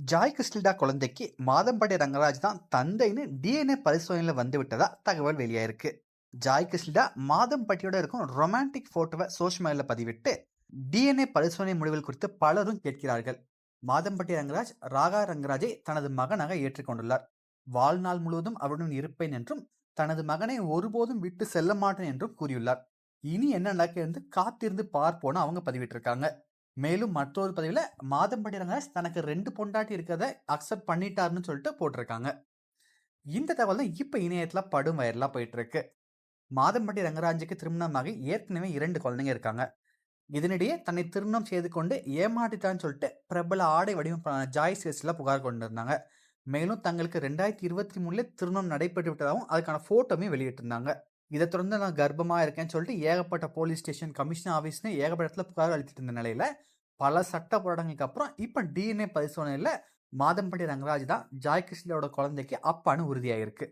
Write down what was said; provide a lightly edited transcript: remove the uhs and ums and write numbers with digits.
Joy கிறிஸ்டில்டா குழந்தைக்கு மாதம்பட்டி ரங்கராஜ் தான் தந்தைன்னு DNA பரிசோதனையில் வந்து விட்டதா தகவல் வெளியாயிருக்கு. ஜாய் கிறிஸ்டில்டா மாதம்பட்டியோட இருக்கும் ரொமான்டிக் போட்டோவை சோஷியல் மீடியாவில் பதிவிட்டு டிஎன்ஏ பரிசோதனை முடிவுகள் குறித்து பலரும் கேட்கிறார்கள். மாதம்பட்டி ரங்கராஜ் ராகா ரங்கராஜை தனது மகனாக ஏற்றுக்கொண்டுள்ளார். வாழ்நாள் முழுவதும் அவருடன் இருப்பேன் என்றும் தனது மகனை ஒருபோதும் விட்டு செல்ல மாட்டேன் என்றும் கூறியுள்ளார். இனி என்ன நடக்கிறது காத்திருந்து பார்ப்போன்னு அவங்க பதிவிட்டிருக்காங்க. மேலும் மற்றொரு பதிவில் மாதம்பட்டி ரங்கராஜ் தனக்கு 2 பொண்டாட்டி இருக்கிறத அக்செப்ட் பண்ணிட்டாருன்னு சொல்லிட்டு போட்டிருக்காங்க. இந்த தகவல் தான் இப்போ இணையத்தில் படும் வயர்லாக போயிட்டு இருக்கு. மாதம்பட்டி ரங்கராஜுக்கு திருமணமாகி ஏற்கனவே 2 குழந்தைங்க இருக்காங்க. இதனிடையே தன்னை திருமணம் செய்து கொண்டு ஏமாற்றிட்டான்னு சொல்லிட்டு பிரபல ஆடை வடிவமைப்பாளர் ஜாய் கிறிஸ்டில்டா புகார் கொண்டிருந்தாங்க. மேலும் தங்களுக்கு 2023 திருமணம் நடைபெற்று விட்டதாகவும் அதுக்கான போட்டோமே வெளியிட்டிருந்தாங்க. இதை தொடர்ந்து நான் கர்ப்பமா இருக்கேன்னு சொல்லிட்டு ஏகப்பட்ட போலீஸ் ஸ்டேஷன், கமிஷனர் ஆஃபீஸ்னு ஏகப்பட்ட இடத்துல புகார் அளித்துட்டு இருந்த நிலையில பல சட்ட போராட்டங்களுக்கு அப்புறம் இப்ப டிஎன்ஏ பரிசோதனையில மாதம்பட்டி ரங்கராஜ் தான் ஜாய் கிறிஸ்டில்டாவோட குழந்தைக்கு அப்பான்னு உறுதியாயிருக்கு.